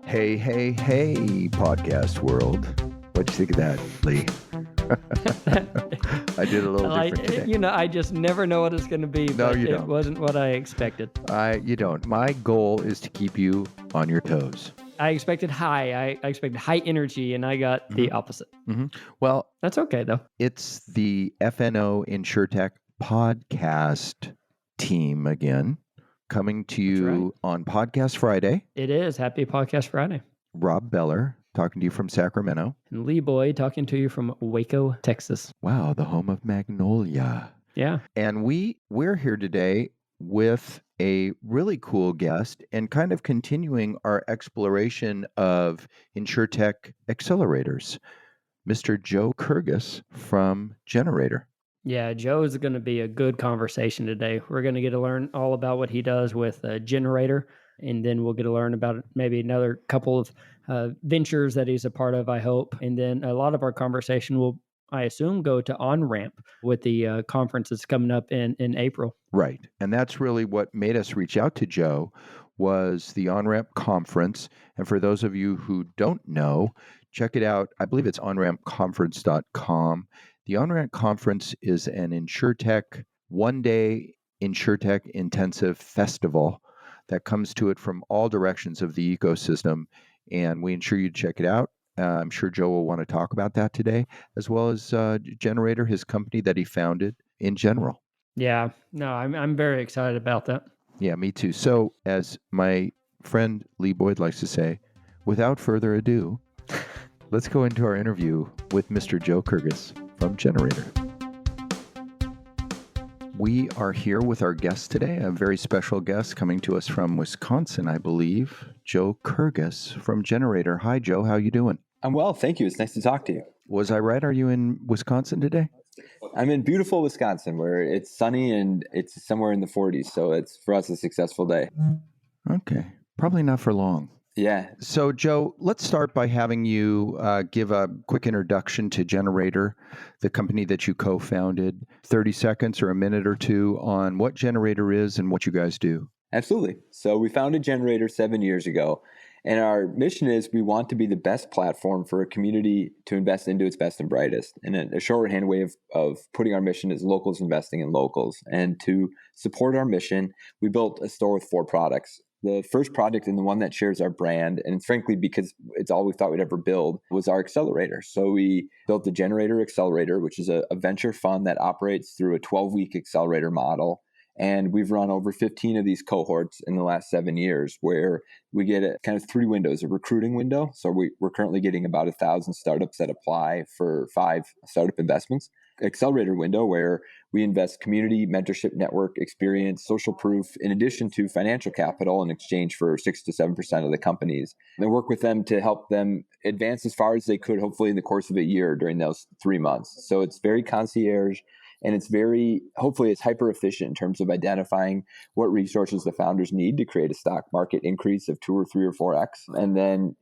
Hey, hey, hey, podcast world. What'd you think of that, Lee? I did a little different today. I just never know what it's going to be, No, but you it don't. wasn't what I expected. You don't. My goal is to keep you on your toes. I expected high. I expected high energy, and I got the opposite. Well, That's okay, though. it's the FNO InsureTech podcast team again, coming to you on Podcast Friday. It is. Happy Podcast Friday. Rob Beller talking to you from Sacramento. And Lee Boy talking to you from Waco, Texas. Wow, the home of Magnolia. Yeah. And we're here today with a really cool guest and kind of continuing our exploration of InsureTech accelerators, Mr. Joe Kirgues from gener8tor. Yeah, Joe is going to be a good conversation today. We're going to get to learn all about what he does with gener8tor, and then we'll get to learn about maybe another couple of ventures that he's a part of, I hope. And then a lot of our conversation will, I assume, go to OnRamp with the conference that's coming up in April. Right. And that's really what made us reach out to Joe was the OnRamp Conference. And for those of you who don't know, check it out. I believe it's onrampconference.com. The OnRamp Conference is an InsureTech, one-day InsureTech intensive festival that comes to it from all directions of the ecosystem. And we ensure you to check it out. I'm sure Joe will want to talk about that today, as well as gener8tor, his company that he founded in general. Yeah, no, I'm very excited about that. Yeah, me too. So, as my friend Lee Boyd likes to say, without further ado, let's go into our interview with Mr. Joe Kirgues from gener8tor. We are here with our guest today, a very special guest coming to us from Wisconsin, I believe, Joe Kirgues from gener8tor. Hi, Joe. How you doing? I'm well, thank you. It's nice to talk to you. Was I right? Are you in Wisconsin today? I'm in beautiful Wisconsin, where it's sunny and it's somewhere in the 40s. So it's, for us, a successful day. Okay. Probably not for long. Yeah. So, Joe, let's start by having you give a quick introduction to gener8tor, the company that you co-founded. 30 seconds or a minute or two on what gener8tor is and what you guys do. Absolutely. So we founded gener8tor 7 years ago. And our mission is we want to be the best platform for a community to invest into its best and brightest. And a shorthand way of putting our mission is locals investing in locals. And to support our mission, we built a store with 4 products. The first product and the one that shares our brand, and frankly, because it's all we thought we'd ever build, was our accelerator. So we built the gener8tor Accelerator, which is a venture fund that operates through a 12-week accelerator model. And we've run over 15 of these cohorts in the last 7 years, where we get a kind of 3 windows: a recruiting window. So we're currently getting about 1,000 startups that apply for 5 startup investments. Accelerator window, where we invest community, mentorship, network, experience, social proof, in addition to financial capital in exchange for 6 to 7% of the companies. And work with them to help them advance as far as they could, hopefully in the course of a year during those 3 months. So it's very concierge. And hopefully it's hyper efficient in terms of identifying what resources the founders need to create a stock market increase of 2 or 3 or 4x, and then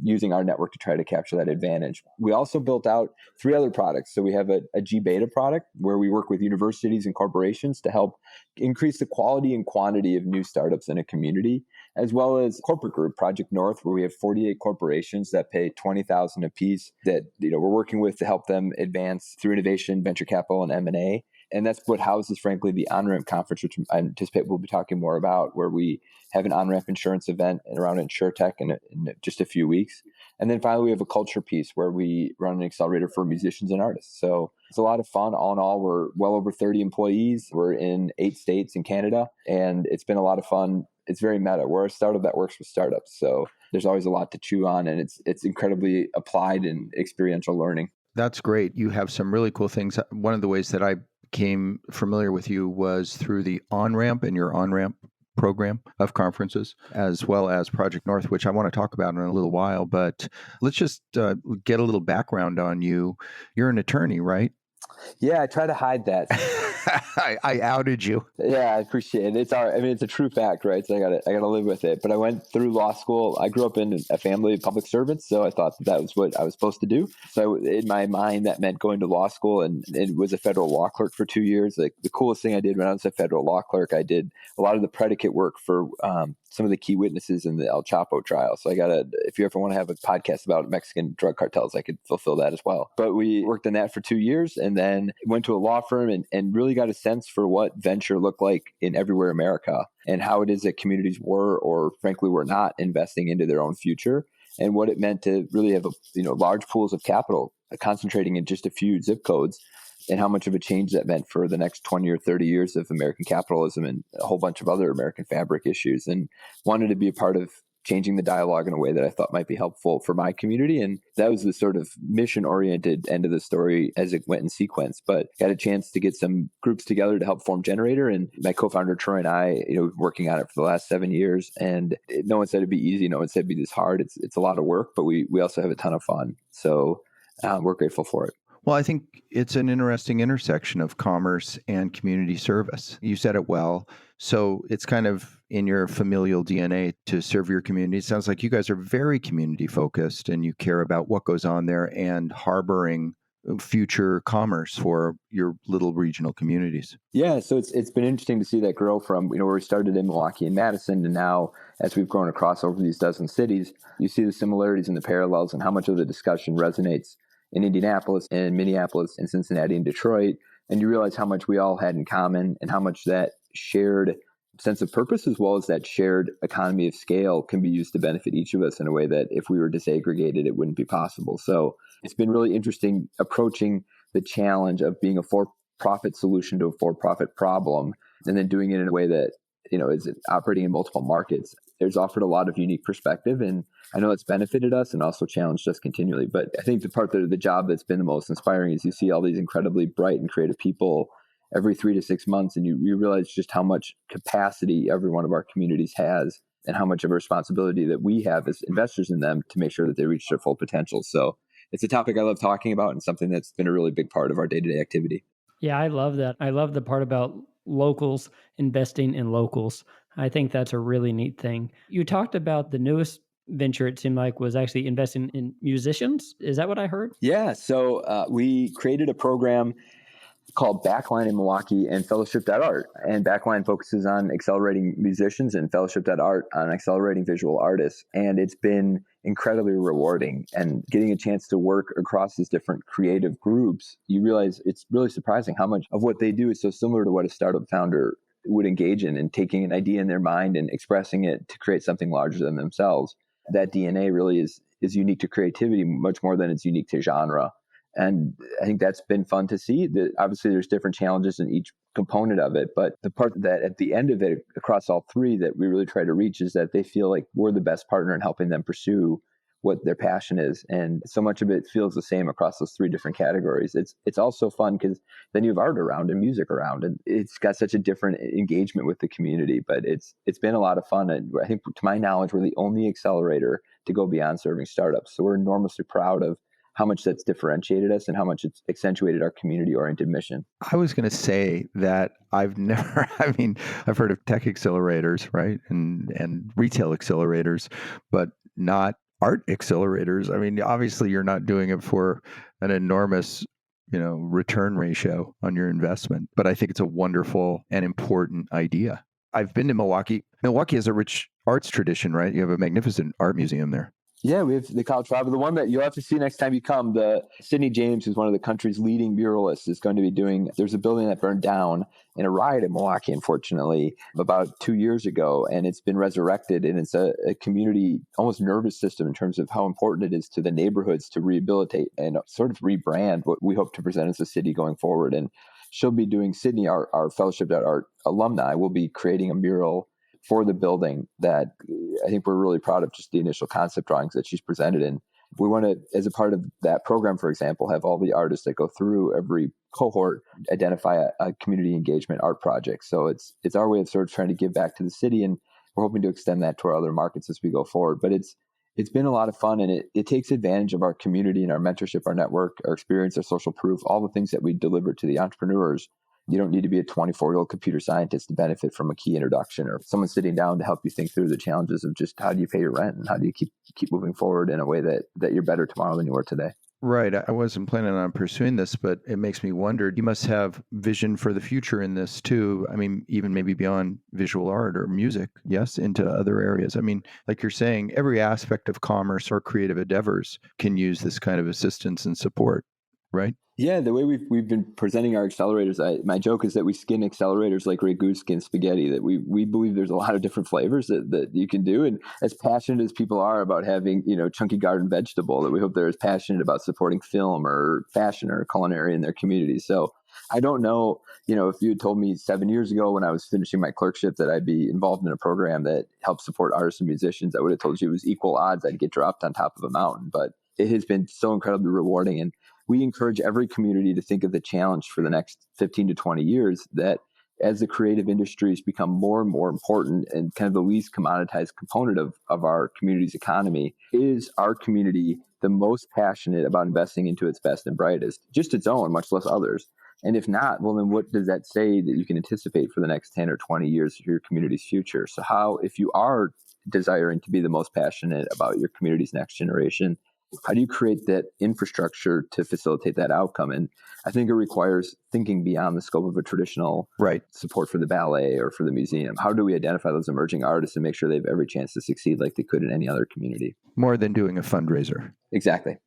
using our network to try to capture that advantage. We also built out 3 other products. So we have a GBeta product where we work with universities and corporations to help increase the quality and quantity of new startups in a community, as well as corporate group, Project North, where we have 48 corporations that pay $20,000 a piece that we're working with to help them advance through innovation, venture capital, and M&A. And that's what houses, frankly, the OnRamp Conference, which I anticipate we'll be talking more about, where we have an OnRamp insurance event around InsureTech in just a few weeks. And then finally, we have a culture piece where we run an accelerator for musicians and artists. So it's a lot of fun. All in all, we're well over 30 employees. We're in 8 states in Canada, and it's been a lot of fun. It's very meta. We're a startup that works with startups. So there's always a lot to chew on, and it's incredibly applied and experiential learning. That's great. You have some really cool things. One of the ways that I became familiar with you was through the OnRamp and your OnRamp program of conferences, as well as Project North, which I want to talk about in a little while. But let's just get a little background on you. You're an attorney, right? Yeah, I try to hide that. I outed you. Yeah, I appreciate it. It's all right. I mean, it's a true fact, right? So I gotta live with it. But I went through law school. I grew up in a family of public servants, so I thought that was what I was supposed to do. So in my mind, that meant going to law school, and it was a federal law clerk for 2 years. Like the coolest thing I did when I was a federal law clerk, I did a lot of the predicate work for some of the key witnesses in the El Chapo trial. So if you ever want to have a podcast about Mexican drug cartels, I could fulfill that as well. But we worked on that for 2 years and then went to a law firm and really got a sense for what venture looked like in everywhere America and how it is that communities were, or frankly, were not investing into their own future, and what it meant to really have large pools of capital concentrating in just a few zip codes, and how much of a change that meant for the next 20 or 30 years of American capitalism and a whole bunch of other American fabric issues, and wanted to be a part of changing the dialogue in a way that I thought might be helpful for my community. And that was the sort of mission-oriented end of the story as it went in sequence. But got a chance to get some groups together to help form gener8tor. And my co-founder, Troy, and I, working on it for the last 7 years. And no one said it'd be easy. No one said it'd be this hard. It's a lot of work, but we also have a ton of fun. So we're grateful for it. Well, I think it's an interesting intersection of commerce and community service. You said it well. So it's kind of in your familial DNA to serve your community. It sounds like you guys are very community focused and you care about what goes on there and harboring future commerce for your little regional communities. Yeah, so it's been interesting to see that grow from, where we started in Milwaukee and Madison, and now as we've grown across over these dozen cities, you see the similarities and the parallels and how much of the discussion resonates in Indianapolis and Minneapolis and Cincinnati and Detroit. And you realize how much we all had in common and how much that shared sense of purpose, as well as that shared economy of scale, can be used to benefit each of us in a way that if we were disaggregated, it wouldn't be possible. So it's been really interesting approaching the challenge of being a for-profit solution to a for-profit problem, and then doing it in a way that, is operating in multiple markets. There's offered a lot of unique perspective, and I know it's benefited us and also challenged us continually. But I think the part of the job that's been the most inspiring is you see all these incredibly bright and creative people every 3 to 6 months, and you realize just how much capacity every one of our communities has and how much of a responsibility that we have as investors in them to make sure that they reach their full potential. So it's a topic I love talking about and something that's been a really big part of our day-to-day activity. Yeah, I love that. I love the part about locals investing in locals. I think that's a really neat thing. You talked about the newest venture, it seemed like, was actually investing in musicians. Is that what I heard? Yeah. So we created a program called Backline in Milwaukee and Fellowship.art. And Backline focuses on accelerating musicians and Fellowship.art on accelerating visual artists. And it's been incredibly rewarding. And getting a chance to work across these different creative groups, you realize it's really surprising how much of what they do is so similar to what a startup founder would engage in, and taking an idea in their mind and expressing it to create something larger than themselves. That DNA really is unique to creativity much more than it's unique to genre. And I think that's been fun to see. That obviously there's different challenges in each component of it, but the part that at the end of it, across all three, that we really try to reach is that they feel like we're the best partner in helping them pursue what their passion is. And so much of it feels the same across those three different categories. It's also fun because then you have art around and music around, and it's got such a different engagement with the community. But it's been a lot of fun. And I think, to my knowledge, we're the only accelerator to go beyond serving startups. So we're enormously proud of how much that's differentiated us and how much it's accentuated our community-oriented mission. I was going to say that I've heard of tech accelerators, right? And retail accelerators, but not art accelerators. I mean, obviously you're not doing it for an enormous, return ratio on your investment, but I think it's a wonderful and important idea. I've been to Milwaukee. Milwaukee has a rich arts tradition, right? You have a magnificent art museum there. Yeah, we have the College Five. The one that you'll have to see next time you come, the Sidney James, who's one of the country's leading muralists, is going to be doing, there's a building that burned down in a riot in Milwaukee, unfortunately, about 2 years ago, and it's been resurrected, and it's a community, almost nervous system in terms of how important it is to the neighborhoods to rehabilitate and sort of rebrand what we hope to present as a city going forward. And she'll be doing, Sydney, our Fellowship.art alumni, will be creating a mural for the building that I think we're really proud of, just the initial concept drawings that she's presented in. We want to, as a part of that program, for example, have all the artists that go through every cohort identify a community engagement art project. So it's our way of sort of trying to give back to the city, and we're hoping to extend that to our other markets as we go forward. But it's It's been a lot of fun, and it takes advantage of our community and our mentorship, our network, our experience, our social proof, all the things that we deliver to the entrepreneurs. You don't need to be a 24-year-old computer scientist to benefit from a key introduction or someone sitting down to help you think through the challenges of just how do you pay your rent and how do you keep moving forward in a way that you're better tomorrow than you were today. Right. I wasn't planning on pursuing this, but it makes me wonder, you must have vision for the future in this too. I mean, even maybe beyond visual art or music, yes, into other areas. I mean, like you're saying, every aspect of commerce or creative endeavors can use this kind of assistance and support, right? Yeah, the way we've been presenting our accelerators, my joke is that we skin accelerators like ragu skin spaghetti, that we believe there's a lot of different flavors that you can do. And as passionate as people are about having, chunky garden vegetable, that we hope they're as passionate about supporting film or fashion or culinary in their community. So I don't know, if you had told me 7 years ago when I was finishing my clerkship that I'd be involved in a program that helps support artists and musicians, I would have told you it was equal odds I'd get dropped on top of a mountain. But it has been so incredibly rewarding. And we encourage every community to think of the challenge for the next 15 to 20 years that as the creative industries become more and more important and kind of the least commoditized component of our community's economy, is our community the most passionate about investing into its best and brightest, just its own, much less others? And if not, well, then what does that say that you can anticipate for the next 10 or 20 years of your community's future? So how, if you are desiring to be the most passionate about your community's next generation, how do you create that infrastructure to facilitate that outcome? And I think it requires thinking beyond the scope of a traditional support for the ballet or for the museum. How do we identify those emerging artists and make sure they have every chance to succeed like they could in any other community? More than doing a fundraiser. Exactly.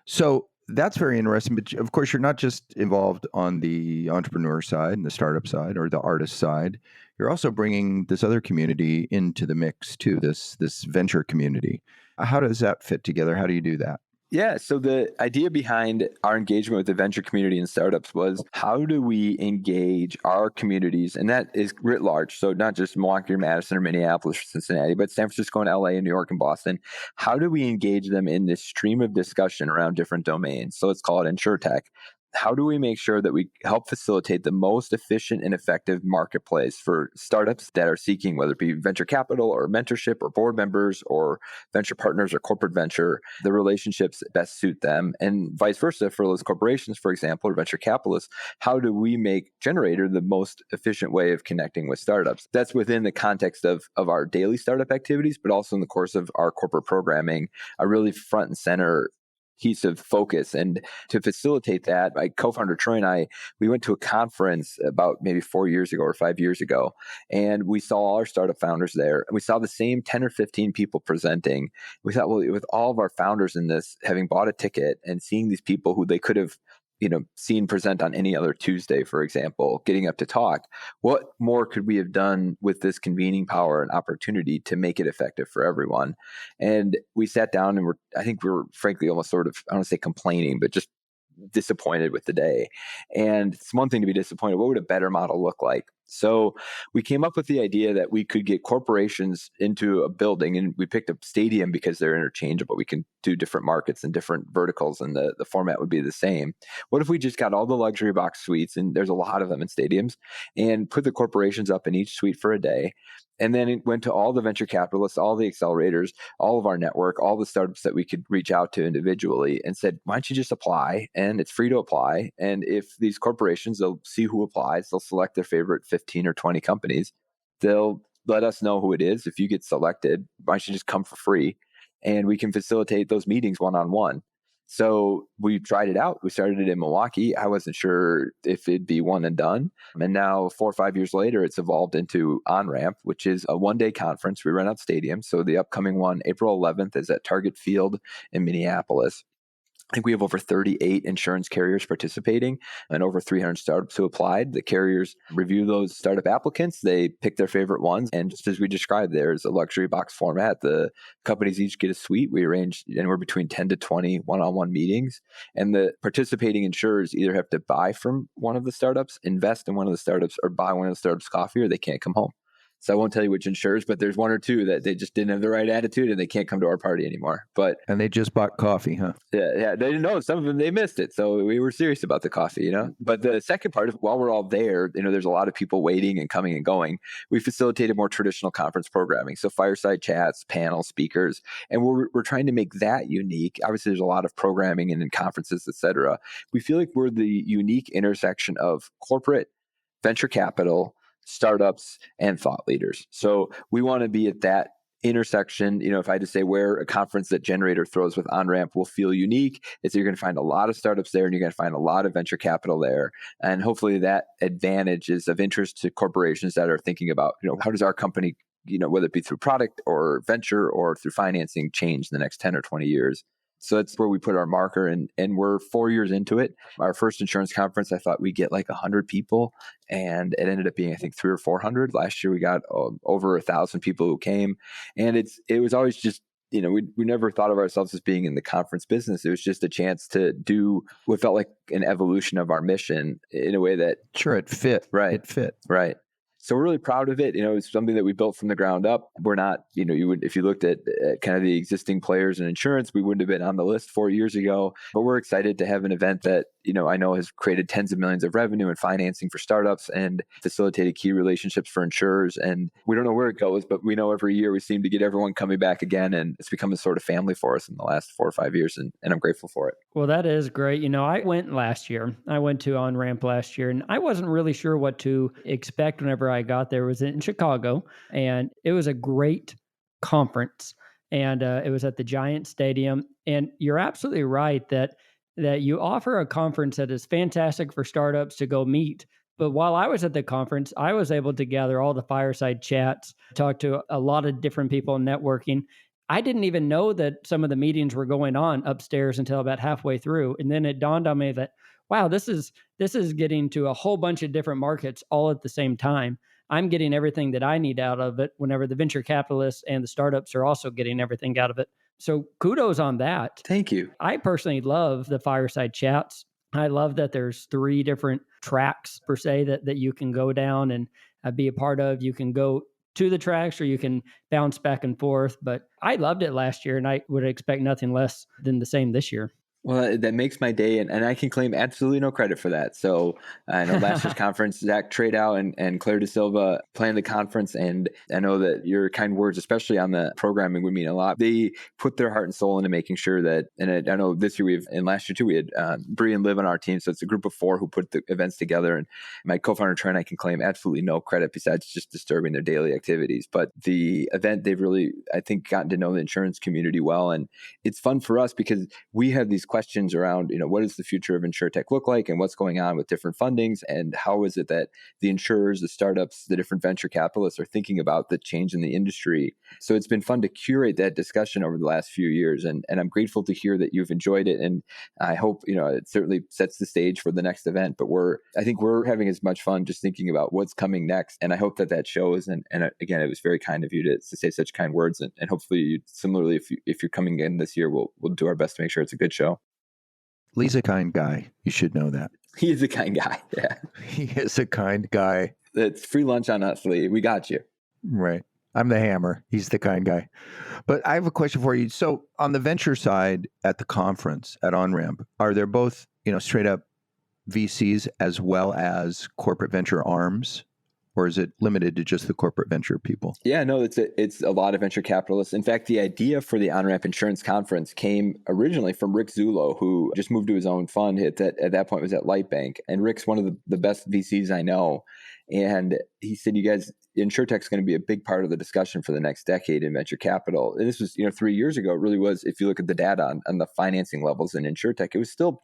So that's very interesting. But of course, you're not just involved on the entrepreneur side and the startup side or the artist side. You're also bringing this other community into the mix too, this venture community. How does that fit together? How do you do that? Yeah. So the idea behind our engagement with the venture community and startups was, how do we engage our communities? And that is writ large. So not just Milwaukee or Madison or Minneapolis or Cincinnati, but San Francisco and LA and New York and Boston. How do we engage them in this stream of discussion around different domains? So let's call it InsureTech. How do we make sure that we help facilitate the most efficient and effective marketplace for startups that are seeking, whether it be venture capital or mentorship or board members or venture partners or corporate venture, the relationships that best suit them, and vice versa for those corporations, for example, or venture capitalists? How do we make gener8tor the most efficient way of connecting with startups? That's within the context of our daily startup activities, but also in the course of our corporate programming, a really front and center piece of focus. And to facilitate that, my co-founder Troy and I, we went to a conference about maybe 4 years ago or 5 years ago, and we saw all our startup founders there, and we saw the same 10 or 15 people presenting. We thought, well, with all of our founders in this having bought a ticket and seeing these people who they could have seen present on any other Tuesday, for example, getting up to talk, what more could we have done with this convening power and opportunity to make it effective for everyone? And we sat down and I think we were frankly almost sort of, I don't want to say complaining, but just disappointed with the day. And it's one thing to be disappointed. What would a better model look like? So we came up with the idea that we could get corporations into a building, and we picked a stadium because they're interchangeable. We can do different markets and different verticals, and the format would be the same. What if we just got all the luxury box suites, and there's a lot of them in stadiums, and put the corporations up in each suite for a day? And then it went to all the venture capitalists, all the accelerators, all of our network, all the startups that we could reach out to individually, and said, why don't you just apply? And it's free to apply. And if these corporations, they'll see who applies, they'll select their favorite 15 or 20 companies. They'll let us know who it is. If you get selected, why don't you just come for free? And we can facilitate those meetings one-on-one. So we tried it out. We started it in Milwaukee. I wasn't sure if it'd be one and done. And now 4 or 5 years later, it's evolved into OnRamp, which is a one-day conference. We rent out stadiums. So the upcoming one, April 11th, is at Target Field in Minneapolis. I think we have over 38 insurance carriers participating and over 300 startups who applied. The carriers review those startup applicants. They pick their favorite ones. And just as we described, there's a luxury box format. The companies each get a suite. We arrange anywhere between 10 to 20 one-on-one meetings. And the participating insurers either have to buy from one of the startups, invest in one of the startups, or buy one of the startups' coffee, or they can't come home. So I won't tell you which insurers, but there's one or two that they just didn't have the right attitude and they can't come to our party anymore. But And they just bought coffee, huh? yeah, they didn't know. Some of them, they missed it. So we were serious about the coffee, But the second part is, while we're all there, there's a lot of people waiting and coming and going. We facilitated more traditional conference programming. So fireside chats, panel speakers, and we're trying to make that unique. Obviously, there's a lot of programming and in conferences, et cetera. We feel like we're the unique intersection of corporate, venture capital, startups, and thought leaders. So we want to be at that intersection. If I had to say where a conference that gener8tor throws with OnRamp will feel unique, is that you're going to find a lot of startups there and you're going to find a lot of venture capital there. And hopefully that advantage is of interest to corporations that are thinking about, how does our company, whether it be through product or venture or through financing, change in the next 10 or 20 years. So that's where we put our marker, and we're 4 years into it. Our first insurance conference, I thought we'd get like 100 people, and it ended up being, I think, 300 or 400. Last year, we got over 1,000 people who came, and it was always just, we never thought of ourselves as being in the conference business. It was just a chance to do what felt like an evolution of our mission in a way that Sure, it fit. Right. It fit. Right. So we're really proud of it. It's something that we built from the ground up. We're not, if you looked at kind of the existing players in insurance, we wouldn't have been on the list 4 years ago. But we're excited to have an event that, I know has created tens of millions of revenue and financing for startups and facilitated key relationships for insurers. And we don't know where it goes, but we know every year we seem to get everyone coming back again. And it's become a sort of family for us in the last 4 or 5 years. And I'm grateful for it. Well, that is great. I went last year. I went to OnRamp last year, and I wasn't really sure what to expect whenever I got there. It was in Chicago, and it was a great conference. And it was at the Giant Stadium. And you're absolutely right that you offer a conference that is fantastic for startups to go meet. But while I was at the conference, I was able to gather all the fireside chats, talk to a lot of different people, networking. I didn't even know that some of the meetings were going on upstairs until about halfway through. And then it dawned on me that, wow, this is getting to a whole bunch of different markets all at the same time. I'm getting everything that I need out of it whenever the venture capitalists and the startups are also getting everything out of it. So kudos on that. Thank you. I personally love the fireside chats. I love that there's 3 different tracks per se that you can go down and be a part of. You can go to the tracks or you can bounce back and forth. But I loved it last year, and I would expect nothing less than the same this year. Well, that makes my day, and I can claim absolutely no credit for that. So I know last year's conference, Zach Tradow and Claire De Silva planned the conference, and I know that your kind words, especially on the programming, would mean a lot. They put their heart and soul into making sure that, and I know this year and last year too, we had Bree and Liv on our team, so it's a group of 4 who put the events together, and my co-founder Trent, I can claim absolutely no credit besides just disturbing their daily activities. But the event, they've really, I think, gotten to know the insurance community well, and it's fun for us because we have these questions around, what does the future of InsureTech look like and what's going on with different fundings, and how is it that the insurers, the startups, the different venture capitalists are thinking about the change in the industry. So it's been fun to curate that discussion over the last few years, and I'm grateful to hear that you've enjoyed it, and I hope, it certainly sets the stage for the next event, but I think we're having as much fun just thinking about what's coming next, and I hope that shows, and again, it was very kind of you to say such kind words, and hopefully similarly, if you're coming in this year, we'll do our best to make sure it's a good show. Lee's a kind guy. You should know that. He is a kind guy. Yeah. He is a kind guy. It's free lunch on us, Lee. We got you. Right. I'm the hammer. He's the kind guy. But I have a question for you. So on the venture side at the conference at OnRamp, are there both, straight up VCs as well as corporate venture arms? Or is it limited to just the corporate venture people? Yeah, no, it's a lot of venture capitalists. In fact, the idea for the OnRamp Insurance Conference came originally from Rick Zullo, who just moved to his own fund. At that point was at Lightbank. And Rick's one of the best VCs I know. And he said, you guys, InsureTech is going to be a big part of the discussion for the next decade in venture capital. And this was, 3 years ago. It really was. If you look at the data on the financing levels in InsureTech, it was still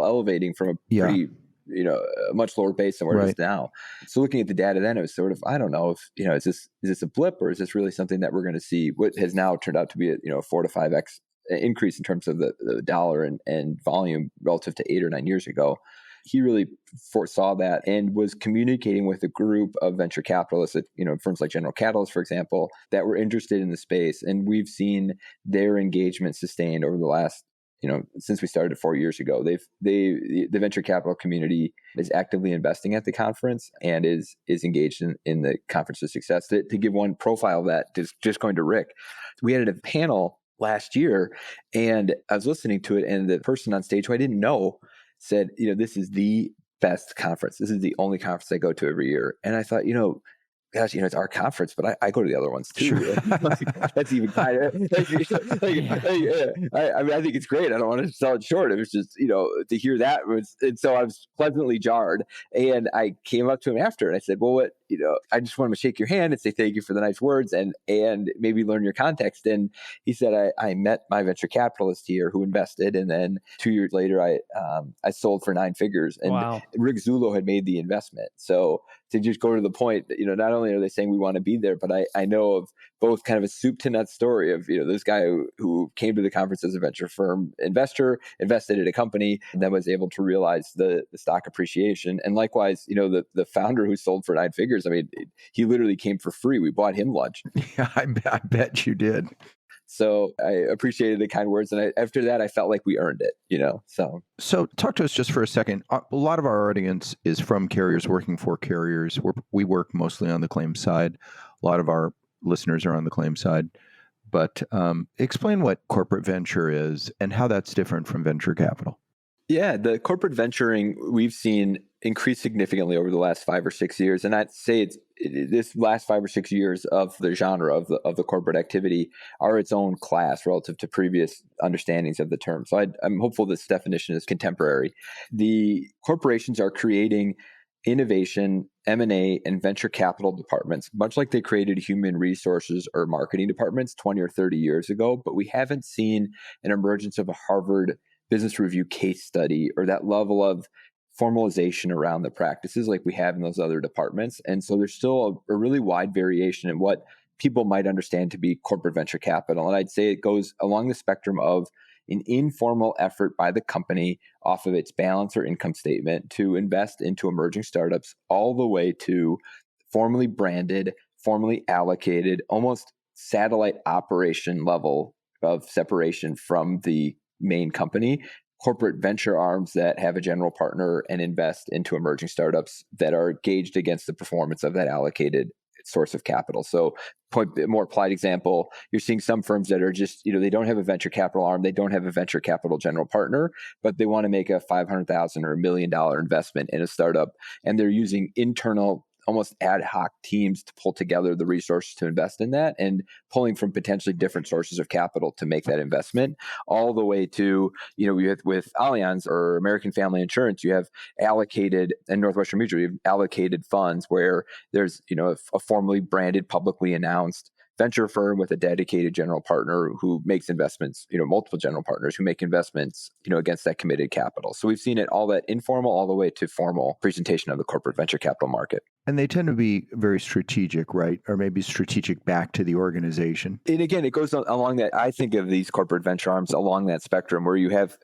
elevating from a pretty a much lower base than where it is now. So looking at the data then, it was sort of, I don't know if, is this a blip, or is this really something that we're going to see what has now turned out to be a 4 to 5x increase in terms of the dollar and volume relative to 8 or 9 years ago. He really foresaw that and was communicating with a group of venture capitalists at, firms like General Catalyst, for example, that were interested in the space. And we've seen their engagement sustained over the last since we started 4 years ago. The venture capital community is actively investing at the conference and is engaged in the conference's success. To give one profile of that, just going to Rick, we had a panel last year, and I was listening to it, and the person on stage who I didn't know said, this is the best conference. This is the only conference I go to every year. And I thought, gosh, it's our conference, but I go to the other ones too. Sure. That's even kind of, I think it's great. I don't want to sell it short. It was just, to hear that and so I was pleasantly jarred, and I came up to him after and I said, well, what, I just want to shake your hand and say, thank you for the nice words and maybe learn your context. And he said, I met my venture capitalist here who invested. And then 2 years later, I sold for 9 figures, and Wow. Rick Zullo had made the investment. So to just go to the point, not only are they saying we want to be there, but I know of both kind of a soup to nuts story of, this guy who came to the conference as a venture firm investor, invested in a company, and then was able to realize the stock appreciation. And likewise, the founder who sold for 9 figures, I mean, he literally came for free. We bought him lunch. Yeah, I bet you did. So I appreciated the kind words. And after that, I felt like we earned it, So talk to us just for a second. A lot of our audience is from carriers, working for carriers. We work mostly on the claim side. A lot of our listeners are on the claim side. But explain what corporate venture is and how that's different from venture capital. Yeah, the corporate venturing we've seen increase significantly over the last 5 or 6 years, and I'd say it's this last 5 or 6 years of the genre of the corporate activity are its own class relative to previous understandings of the term. So I'm hopeful this definition is contemporary. The corporations are creating innovation, M&A, and venture capital departments, much like they created human resources or marketing departments 20 or 30 years ago, but we haven't seen an emergence of a Harvard Business Review case study or that level of formalization around the practices like we have in those other departments. And so there's still a really wide variation in what people might understand to be corporate venture capital. And I'd say it goes along the spectrum of an informal effort by the company off of its balance or income statement to invest into emerging startups, all the way to formally branded, formally allocated, almost satellite operation level of separation from the main company, corporate venture arms that have a general partner and invest into emerging startups that are gauged against the performance of that allocated source of capital. So more applied example, you're seeing some firms that are just, they don't have a venture capital arm, they don't have a venture capital general partner, but they want to make a $500,000 or $1 million investment in a startup, and they're using internal, almost ad hoc teams to pull together the resources to invest in that, and pulling from potentially different sources of capital to make that investment, all the way to, with Allianz or American Family Insurance, you have allocated, and Northwestern Mutual, you have allocated funds where there's, a formally branded, publicly announced venture firm with a dedicated general partner who makes investments, multiple general partners who make investments, against that committed capital. So we've seen it all that informal all the way to formal presentation of the corporate venture capital market. And they tend to be very strategic, right? Or maybe strategic back to the organization. And again, it goes along that. I think of these corporate venture arms along that spectrum where you have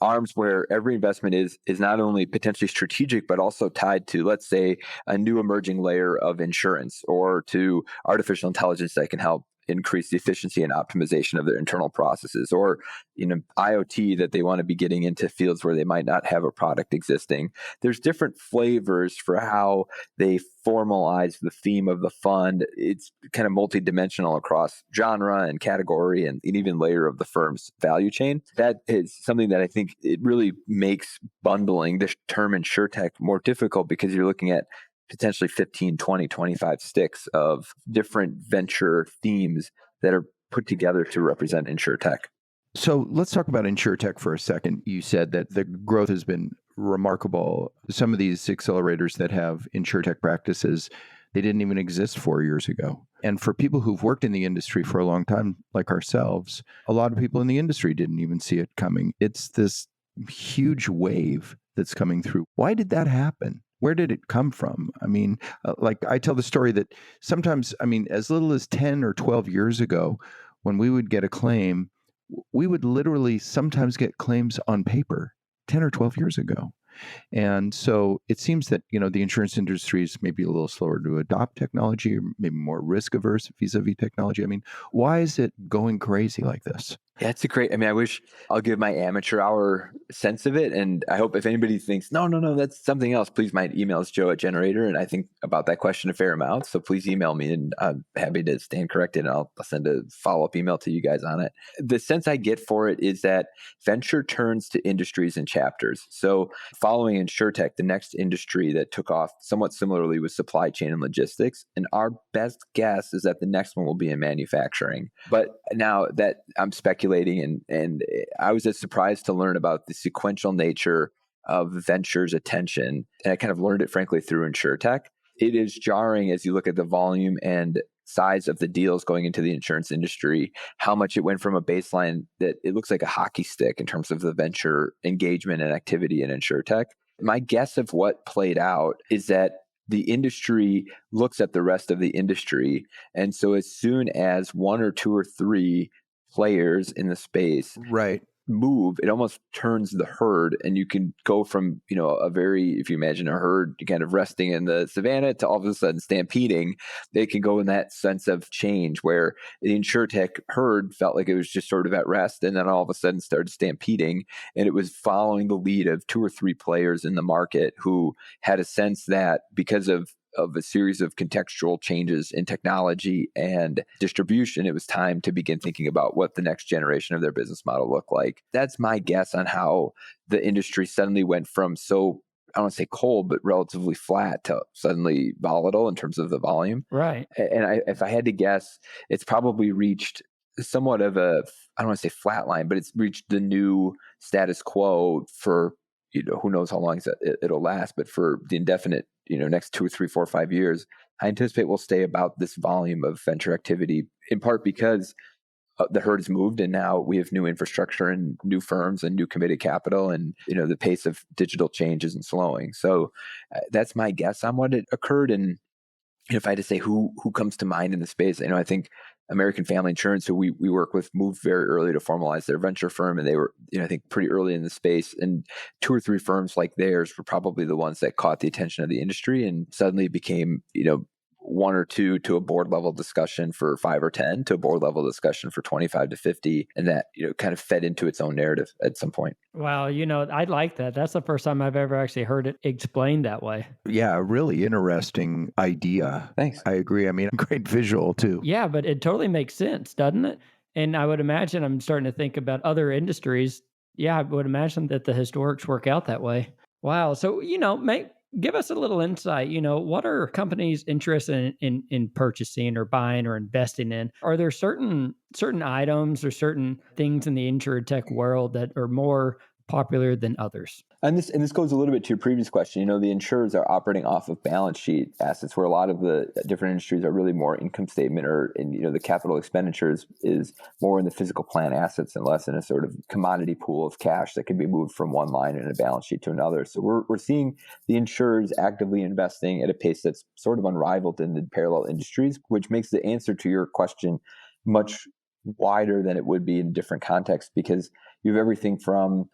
arms where every investment is not only potentially strategic, but also tied to, let's say, a new emerging layer of insurance or to artificial intelligence that can help increase the efficiency and optimization of their internal processes, or IoT that they want to be getting into fields where they might not have a product existing. There's different flavors for how they formalize the theme of the fund. It's kind of multidimensional across genre and category and even layer of the firm's value chain. That is something that I think it really makes bundling the term InsureTech more difficult, because you're looking at potentially 15, 20, 25 sticks of different venture themes that are put together to represent InsureTech. So let's talk about InsureTech for a second. You said that the growth has been remarkable. Some of these accelerators that have InsureTech practices, they didn't even exist 4 years ago. And for people who've worked in the industry for a long time, like ourselves, a lot of people in the industry didn't even see it coming. It's this huge wave that's coming through. Why did that happen? Where did it come from? I mean, like I tell the story that sometimes, as little as 10 or 12 years ago, when we would get a claim, we would literally sometimes get claims on paper 10 or 12 years ago. And so it seems that, the insurance industry is maybe a little slower to adopt technology, or maybe more risk averse vis-a-vis technology. Why is it going crazy like this? Yeah, it's a great, I wish I'll give my amateur hour sense of it. And I hope if anybody thinks, no, that's something else, please, my email is joe@gener8tor. And I think about that question a fair amount. So please email me and I'm happy to stand corrected. And I'll send a follow-up email to you guys on it. The sense I get for it is that venture turns to industries and chapters. So following InsureTech, the next industry that took off somewhat similarly was supply chain and logistics. And our best guess is that the next one will be in manufacturing. But now that I'm speculating, and I was as surprised to learn about the sequential nature of venture's attention. And I kind of learned it, frankly, through InsureTech. It is jarring as you look at the volume and size of the deals going into the insurance industry, how much it went from a baseline that it looks like a hockey stick in terms of the venture engagement and activity in InsureTech. My guess of what played out is that the industry looks at the rest of the industry. And so as soon as one or two or three players in the space Right. move, it almost turns the herd, and you can go from, a very, if you imagine a herd kind of resting in the savannah to all of a sudden stampeding. They can go in that sense of change where the InsureTech herd felt like it was just sort of at rest, and then all of a sudden started stampeding, and it was following the lead of two or three players in the market who had a sense that because of a series of contextual changes in technology and distribution, it was time to begin thinking about what the next generation of their business model looked like. That's my guess on how the industry suddenly went from so, I don't want to say cold, but relatively flat to suddenly volatile in terms of the volume. Right. And if I had to guess, it's probably reached somewhat of a, I don't want to say flat line, but it's reached the new status quo for, who knows how long it'll last, but for the indefinite, next 2 or 3, 4, 5 years, I anticipate we'll stay about this volume of venture activity, in part because the herd has moved and now we have new infrastructure and new firms and new committed capital, and the pace of digital change isn't slowing. So that's my guess on what it occurred. And if I had to say who comes to mind in the space, I think American Family Insurance, who we work with, moved very early to formalize their venture firm, and they were, I think, pretty early in the space. And 2 or 3 firms like theirs were probably the ones that caught the attention of the industry and suddenly became, 1 or 2 to a board level discussion for 5 or 10 to a board level discussion for 25 to 50, and that kind of fed into its own narrative at some point. Wow, I like that. That's the first time I've ever actually heard it explained that way. Yeah, a really interesting idea. Thanks. I agree. Great visual too. Yeah, but it totally makes sense, doesn't it? And I would imagine, I'm starting to think about other industries. Yeah, I would imagine that the historics work out that way. Wow. So, give us a little insight. What are companies interested in purchasing or buying or investing in? Are there certain items or certain things in the InsureTech world that are more popular than others? And this goes a little bit to your previous question. The insurers are operating off of balance sheet assets, where a lot of the different industries are really more income statement, or the capital expenditures is more in the physical plant assets and less in a sort of commodity pool of cash that can be moved from one line in a balance sheet to another. So we're seeing the insurers actively investing at a pace that's sort of unrivaled in the parallel industries, which makes the answer to your question much wider than it would be in different contexts, because you have everything from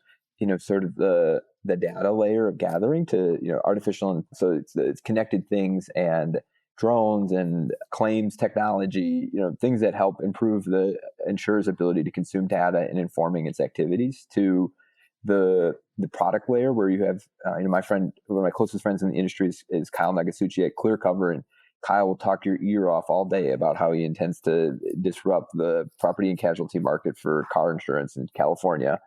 sort of the data layer of gathering to, artificial. And so it's connected things and drones and claims technology, things that help improve the insurer's ability to consume data and informing its activities, to the product layer, where you have, my friend, one of my closest friends in the industry is Kyle Nagasuchi at ClearCover. And Kyle will talk your ear off all day about how he intends to disrupt the property and casualty market for car insurance in California,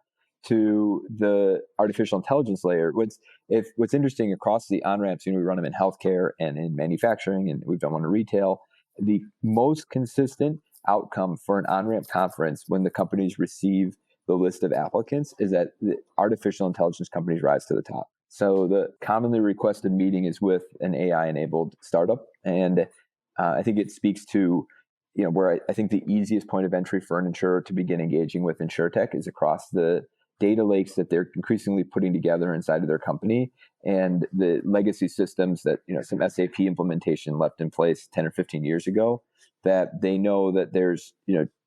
to the artificial intelligence layer. What's interesting across the on-ramps, we run them in healthcare and in manufacturing, and we've done one in retail. The most consistent outcome for an on-ramp conference when the companies receive the list of applicants is that the artificial intelligence companies rise to the top. So the commonly requested meeting is with an AI-enabled startup. And I think it speaks to where I think the easiest point of entry for an insurer to begin engaging with InsureTech is across the data lakes that they're increasingly putting together inside of their company, and the legacy systems that, some SAP implementation left in place 10 or 15 years ago, that they know that there's,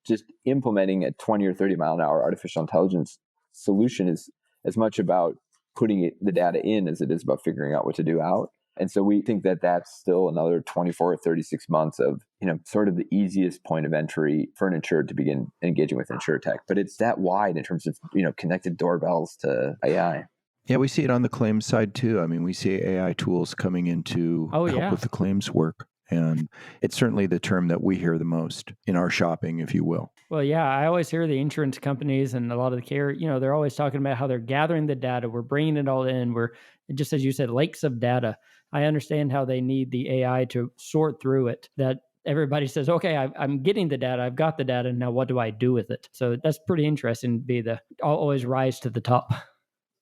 just implementing a 20 or 30 mile an hour artificial intelligence solution is as much about putting the data in as it is about figuring out what to do out. And so we think that that's still another 24 or 36 months of, sort of the easiest point of entry for an insured to begin engaging with InsureTech. But it's that wide in terms of, connected doorbells to AI. Yeah, we see it on the claims side too. I mean, we see AI tools coming in to help with the claims work. And it's certainly the term that we hear the most in our shopping, if you will. Well, yeah, I always hear the insurance companies and a lot of the carrier, they're always talking about how they're gathering the data. We're bringing it all in. We're, just as you said, lakes of data. I understand how they need the AI to sort through it, that everybody says, okay, I'm getting the data. I've got the data. Now what do I do with it? So that's pretty interesting to always rise to the top.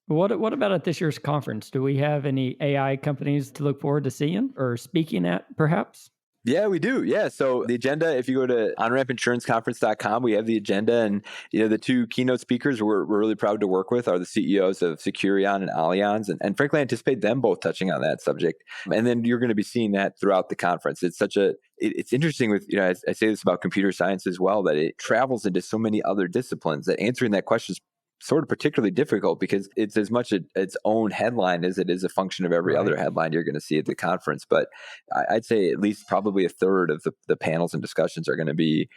What about at this year's conference? Do we have any AI companies to look forward to seeing or speaking at, perhaps? Yeah, we do. Yeah. So the agenda, if you go to OnRampInsuranceConference.com, we have the agenda. And, the two keynote speakers we're really proud to work with are the CEOs of Securion and Allianz. And frankly, I anticipate them both touching on that subject. And then you're going to be seeing that throughout the conference. It's it's interesting with, I say this about computer science as well, that it travels into so many other disciplines that answering that question is sort of particularly difficult because it's as much its own headline as it is a function of every other headline you're going to see at the conference. But I'd say at least probably a third of the panels and discussions are going to be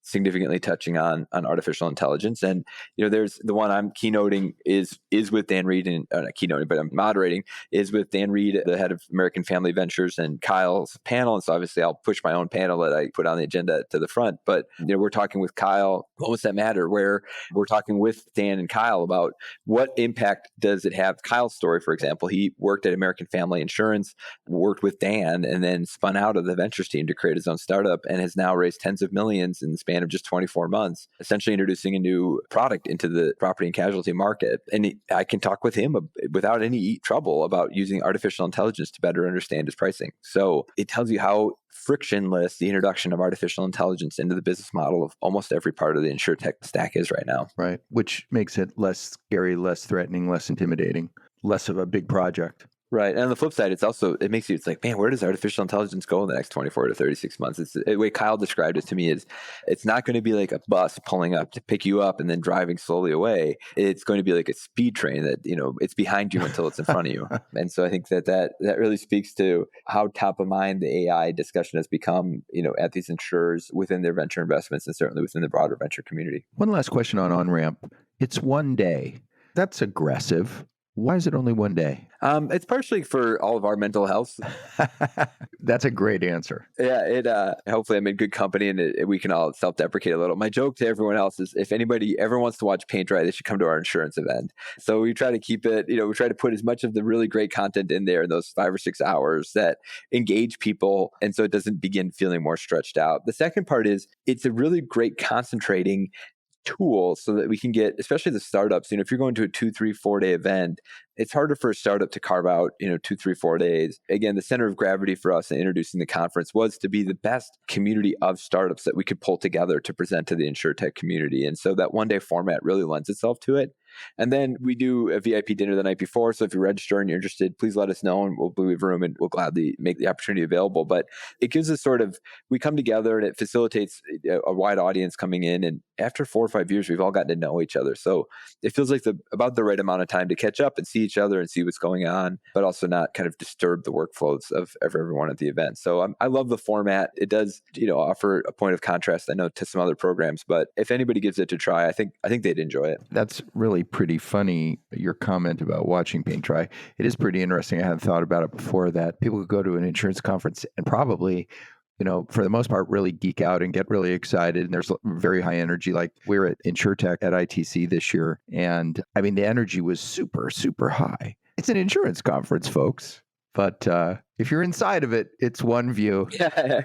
significantly touching on artificial intelligence. And, there's the one I'm keynoting is with Dan Reed, and not keynoting, but I'm moderating, is with Dan Reed, the head of American Family Ventures, and Kyle's panel. And so obviously I'll push my own panel that I put on the agenda to the front. But, we're talking with Kyle, Moments That Matter, where we're talking with Dan and Kyle about what impact does it have. Kyle's story, for example, he worked at American Family Insurance, worked with Dan, and then spun out of the ventures team to create his own startup, and has now raised tens of millions in the span of just 24 months, essentially introducing a new product into the property and casualty market. And I can talk with him without any trouble about using artificial intelligence to better understand his pricing. So it tells you how frictionless the introduction of artificial intelligence into the business model of almost every part of the InsureTech stack is right now. Right. Which makes it less scary, less threatening, less intimidating, less of a big project. Right. And on the flip side, it's like, man, where does artificial intelligence go in the next 24 to 36 months? It's the way Kyle described it to me is it's not going to be like a bus pulling up to pick you up and then driving slowly away. It's going to be like a speed train that, it's behind you until it's in front of you. And so I think that really speaks to how top of mind the AI discussion has become, at these insurers within their venture investments and certainly within the broader venture community. One last question on OnRamp. It's one day. That's aggressive. Why is it only one day? It's partially for all of our mental health. That's a great answer. Yeah, hopefully I'm in good company and we can all self-deprecate a little. My joke to everyone else is if anybody ever wants to watch paint dry, they should come to our insurance event. So we try to keep it, we try to put as much of the really great content in there in those 5 or 6 hours that engage people. And so it doesn't begin feeling more stretched out. The second part is it's a really great concentrating tool so that we can get, especially the startups, if you're going to a 2, 3, 4 day event, it's harder for a startup to carve out, 2, 3, 4 days. Again, the center of gravity for us in introducing the conference was to be the best community of startups that we could pull together to present to the InsureTech community. And so that one day format really lends itself to it. And then we do a VIP dinner the night before. So if you register and you're interested, please let us know and we'll leave room and we'll gladly make the opportunity available. But it gives us we come together and it facilitates a wide audience coming in. And after 4 or 5 years, we've all gotten to know each other. So it feels like about the right amount of time to catch up and see each other and see what's going on, but also not kind of disturb the workflows of everyone at the event. So I love the format. It does, offer a point of contrast, I know, to some other programs, but if anybody gives it a try, I think they'd enjoy it. That's really pretty funny, your comment about watching paint dry. It is pretty interesting. I hadn't thought about it before that people could go to an insurance conference and probably, for the most part, really geek out and get really excited. And there's very high energy. Like we're at InsureTech at ITC this year. And I mean, the energy was super, super high. It's an insurance conference, folks. But if you're inside of it, it's one view. Yeah,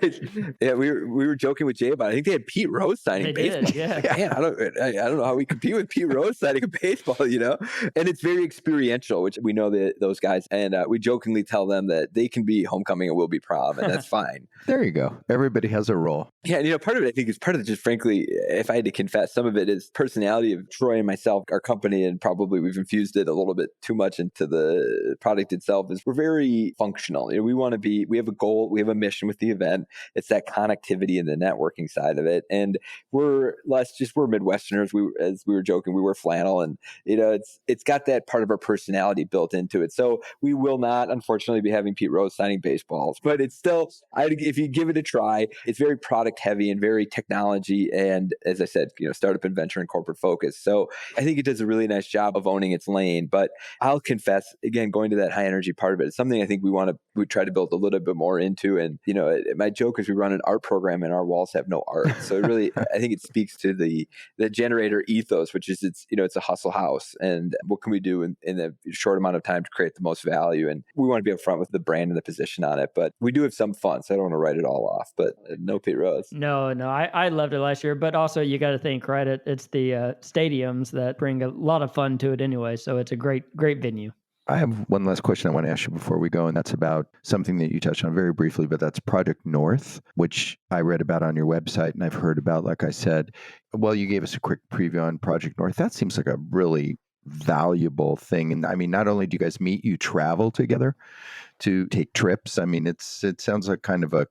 we were joking with Jay about it. I think they had Pete Rose signing baseball. Did, yeah. Man, I don't know how we compete with Pete Rose signing a baseball, And it's very experiential, which we know that those guys, and we jokingly tell them that they can be homecoming and we'll be prom, and that's fine. There you go. Everybody has a role. Yeah, and part of it, I think, is part of it. Just frankly, if I had to confess, some of it is personality of Troy and myself, our company, and probably we've infused it a little bit too much into the product itself. Is we're very functional. And we have a goal, we have a mission with the event. It's that connectivity and the networking side of it. And we're Midwesterners. As we were joking, we wear flannel, and it's got that part of our personality built into it. So we will not, unfortunately, be having Pete Rose signing baseballs, but it's still, if you give it a try, it's very product heavy and very technology. And as I said, startup and venture and corporate focus. So I think it does a really nice job of owning its lane. But I'll confess, again, going to that high energy part of it, it's something I think we try to build a little bit more into. And, my joke is we run an art program and our walls have no art. So it really, I think it speaks to the generator ethos, which is it's a hustle house. And what can we do in a short amount of time to create the most value? And we want to be upfront with the brand and the position on it, but we do have some fun. So I don't want to write it all off, but no Pete Rose. No, I loved it last year, but also you got to think, right? It's the stadiums that bring a lot of fun to it anyway. So it's a great venue. I have one last question I want to ask you before we go, and that's about something that you touched on very briefly, but that's Project North, which I read about on your website and I've heard about, like I said. Well, you gave us a quick preview on Project North. That seems like a really valuable thing. And I mean, not only do you guys meet, you travel together to take trips. I mean, it sounds like kind of a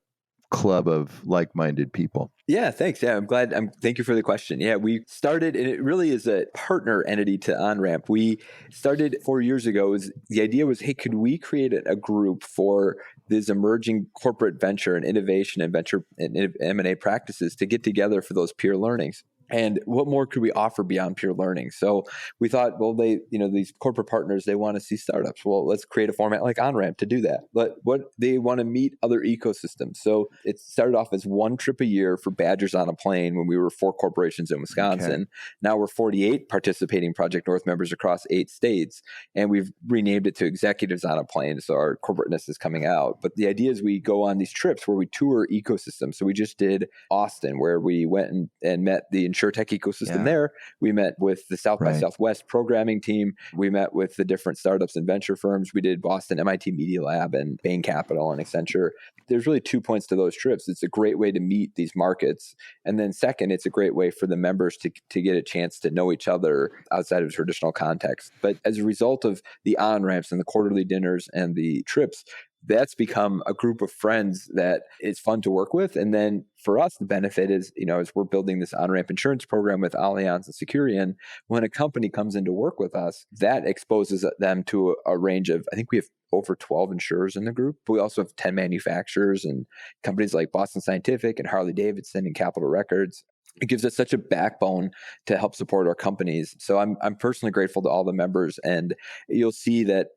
club of like-minded people. Yeah, thanks. Yeah, I'm glad. Thank you for the question. Yeah, we started, and it really is a partner entity to OnRamp. We started 4 years ago. The idea was, hey, could we create a group for this emerging corporate venture and innovation and venture and M&A practices to get together for those peer learnings? And what more could we offer beyond pure learning? So we thought, well, these corporate partners, they want to see startups. Well, let's create a format like OnRamp to do that. But what they want to meet other ecosystems. So it started off as one trip a year for Badgers on a plane when we were 4 corporations in Wisconsin. Okay. Now we're 48 participating Project North members across 8 states. And we've renamed it to Executives on a Plane. So our corporateness is coming out. But the idea is we go on these trips where we tour ecosystems. So we just did Austin, where we went and met the InsureTech ecosystem there. We met with the South by Southwest programming team. We met with the different startups and venture firms. We did Boston MIT Media Lab and Bain Capital and Accenture. There's really 2 points to those trips. It's a great way to meet these markets. And then second, it's a great way for the members to get a chance to know each other outside of traditional context. But as a result of the on-ramps and the quarterly dinners and the trips, that's become a group of friends that is fun to work with. And then for us, the benefit is, as we're building this OnRamp insurance program with Allianz and Securian, when a company comes in to work with us, that exposes them to a range of, I think we have over 12 insurers in the group, but we also have 10 manufacturers and companies like Boston Scientific and Harley Davidson and Capital Records. It gives us such a backbone to help support our companies. So I'm personally grateful to all the members. And you'll see that,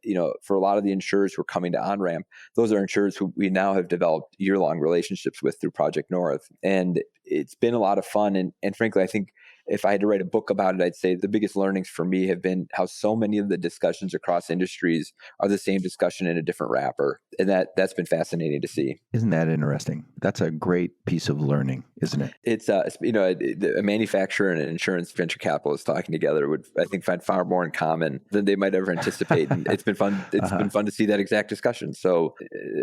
for a lot of the insurers who are coming to OnRamp, those are insurers who we now have developed year-long relationships with through Project North. And it's been a lot of fun. And frankly, I think if I had to write a book about it, I'd say the biggest learnings for me have been how so many of the discussions across industries are the same discussion in a different wrapper. And that's been fascinating to see. Isn't that interesting? That's a great piece of learning, isn't it? It's, a manufacturer and an insurance venture capitalist talking together would, I think, find far more in common than they might ever anticipate. And it's been fun. It's been fun to see that exact discussion. So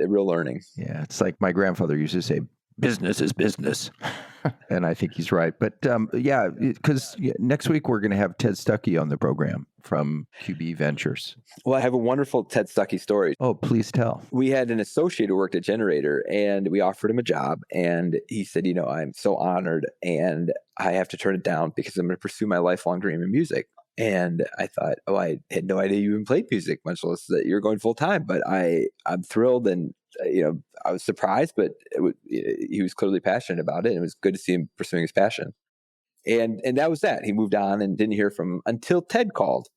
real learning. Yeah. It's like my grandfather used to say, business is business. And I think he's right. But because next week we're going to have Ted Stuckey on the program from QB Ventures. Well, I have a wonderful Ted Stuckey story. Oh, please tell. We had an associate who worked at Generator, and we offered him a job. And he said, I'm so honored, and I have to turn it down because I'm going to pursue my lifelong dream in music. And I thought, I had no idea you even played music, much less that you're going full time. But I'm thrilled, and I was surprised, but he was clearly passionate about it. And it was good to see him pursuing his passion. And that was that. He moved on and didn't hear from him until Ted called.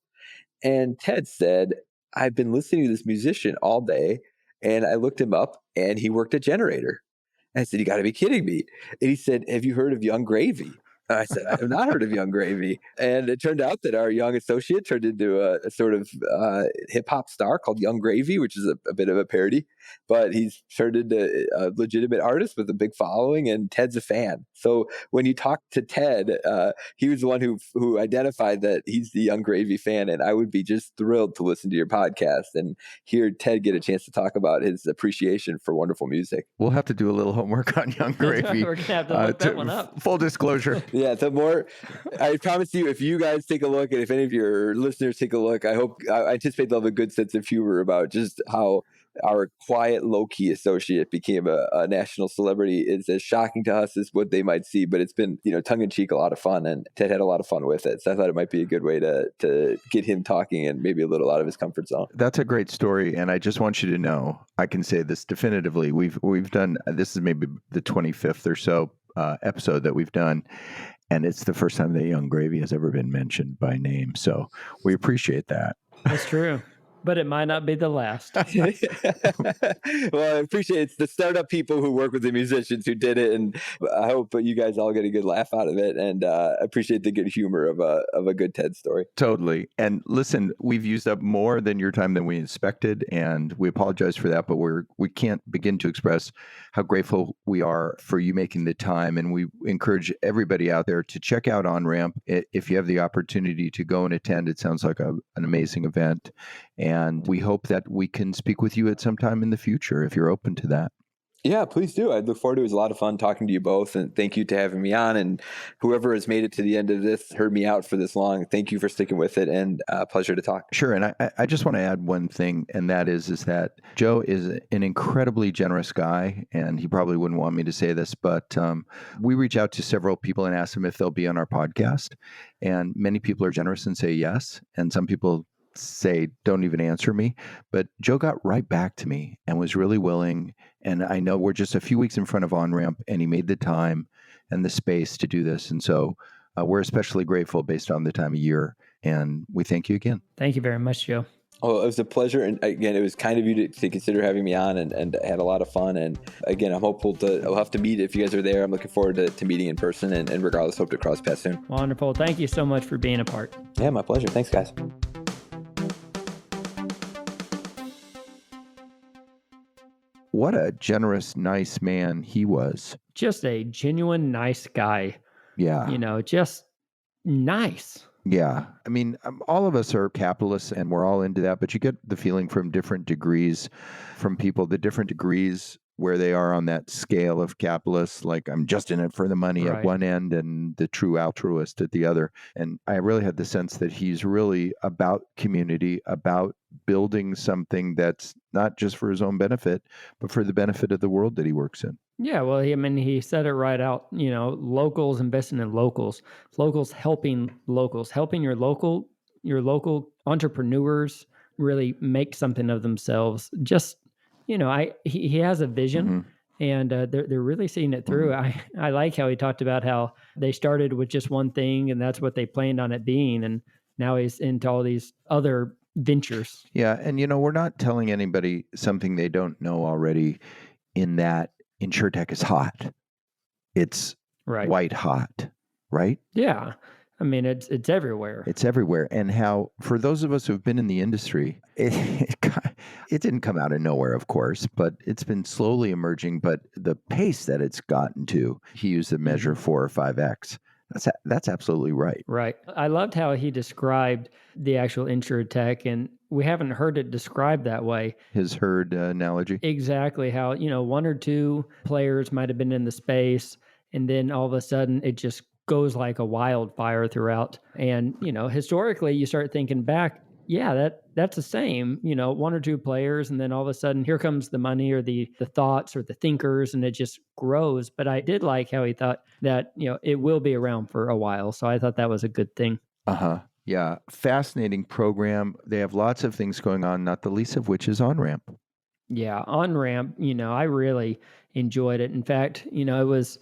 And Ted said, I've been listening to this musician all day, and I looked him up, and he worked at Generator. And I said, you got to be kidding me. And he said, have you heard of Young Gravy? I said, I have not heard of Young Gravy. And it turned out that our young associate turned into a sort of hip hop star called Young Gravy, which is a bit of a parody. But he's turned into a legitimate artist with a big following, and Ted's a fan. So when you talk to Ted, he was the one who identified that he's the Young Gravy fan. And I would be just thrilled to listen to your podcast and hear Ted get a chance to talk about his appreciation for wonderful music. We'll have to do a little homework on Young Gravy. We're going to have to look that one up. Full disclosure. Yeah, I promise you, if you guys take a look, and if any of your listeners take a look, I anticipate they'll have a good sense of humor about just how our quiet, low-key associate became a national celebrity is as shocking to us as what they might see, but it's been, tongue-in-cheek, a lot of fun, and Ted had a lot of fun with it. So I thought it might be a good way to get him talking and maybe a little out of his comfort zone. That's a great story, and I just want you to know, I can say this definitively. We've done, this is maybe the 25th or so episode that we've done, and it's the first time that Young Gravy has ever been mentioned by name. So we appreciate that. That's true. But it might not be the last. Well, I appreciate it's the startup people who work with the musicians who did it, and I hope you guys all get a good laugh out of it, and appreciate the good humor of a good TED story. Totally. And listen, we've used up more than your time than we expected, and we apologize for that, but we can't begin to express how grateful we are for you making the time, and we encourage everybody out there to check out OnRamp if you have the opportunity to go and attend. It sounds like an amazing event. And we hope that we can speak with you at some time in the future if you're open to that. Yeah, please do. I look forward to it. It was a lot of fun talking to you both. And thank you to having me on. And whoever has made it to the end of this, heard me out for this long, thank you for sticking with it, and pleasure to talk. Sure. And I just want to add one thing, and that is that Joe is an incredibly generous guy, and he probably wouldn't want me to say this, but we reach out to several people and ask them if they'll be on our podcast. And many people are generous and say yes. And some people say, don't even answer me. But Joe got right back to me and was really willing. And I know we're just a few weeks in front of OnRamp, and he made the time and the space to do this. And so we're especially grateful based on the time of year. And we thank you again. Thank you very much, Joe. Oh, it was a pleasure. And again, it was kind of you to consider having me on, and had a lot of fun. And again, I'm hopeful we'll have to meet if you guys are there. I'm looking forward to meeting in person, and regardless, hope to cross paths soon. Wonderful. Thank you so much for being a part. Yeah, my pleasure. Thanks, guys. What a generous, nice man he was. Just a genuine, nice guy. Yeah. Just nice. Yeah. I mean, all of us are capitalists and we're all into that, but you get the feeling from different degrees from people, the different degrees where they are on that scale of capitalists. Like, I'm just in it for the money at one end, and the true altruist at the other. And I really had the sense that he's really about community, about building something that's not just for his own benefit, but for the benefit of the world that he works in. Yeah, well, he said it right out, locals investing in locals, locals helping your local entrepreneurs really make something of themselves. Just, he has a vision, and they're really seeing it through. I like how he talked about how they started with just one thing, and that's what they planned on it being. And now he's into all these other ventures. Yeah. And, we're not telling anybody something they don't know already, in that InsureTech is hot. It's white hot, right? Yeah. I mean, it's everywhere. It's everywhere. And how, for those of us who've been in the industry, it didn't come out of nowhere, of course, but it's been slowly emerging. But the pace that it's gotten to, he used the measure 4 or 5x. That's absolutely right. Right. I loved how he described the actual InsureTech, and we haven't heard it described that way. His herd analogy. Exactly. How, one or two players might have been in the space, and then all of a sudden it just goes like a wildfire throughout. And, historically, you start thinking back, yeah, that's the same, one or two players, and then all of a sudden here comes the money or the thoughts or the thinkers, and it just grows. But I did like how he thought that, it will be around for a while. So I thought that was a good thing. Yeah. Fascinating program. They have lots of things going on, not the least of which is OnRamp. Yeah. OnRamp, I really enjoyed it. In fact, it was,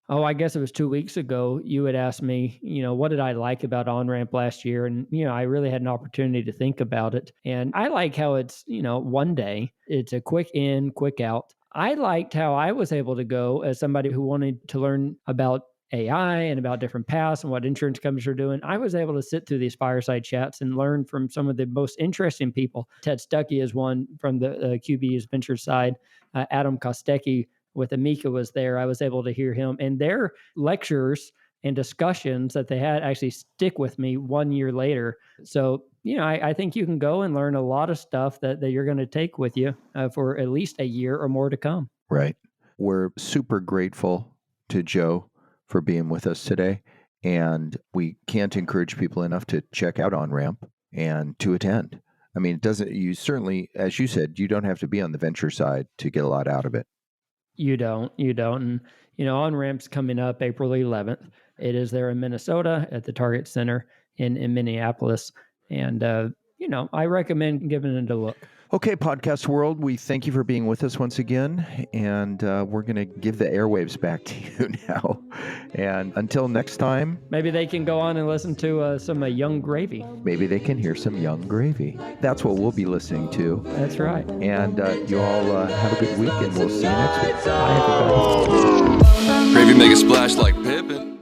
I guess it was 2 weeks ago, you had asked me, what did I like about OnRamp last year? And, I really had an opportunity to think about it. And I like how it's, one day, it's a quick in, quick out. I liked how I was able to go as somebody who wanted to learn about AI and about different paths and what insurance companies are doing. I was able to sit through these fireside chats and learn from some of the most interesting people. Ted Stuckey is one from the QB's venture side. Adam Kostecki with Amica was there. I was able to hear him, and their lectures and discussions that they had actually stick with me 1 year later. So, I think you can go and learn a lot of stuff that you're going to take with you for at least a year or more to come. Right. We're super grateful to Joe for being with us today. And we can't encourage people enough to check out OnRamp and to attend. I mean, it doesn't, you certainly, as you said, you don't have to be on the venture side to get a lot out of it. You don't. And, OnRamp's coming up April 11th. It is there in Minnesota at the Target Center in Minneapolis. And, I recommend giving it a look. Okay, podcast world, we thank you for being with us once again, and we're going to give the airwaves back to you now. And until next time, maybe they can go on and listen to some Young Gravy. Maybe they can hear some Young Gravy. That's what we'll be listening to. That's right. And you all have a good week, and we'll see you next week. Bye, everybody. Gravy make a splash like Pippin.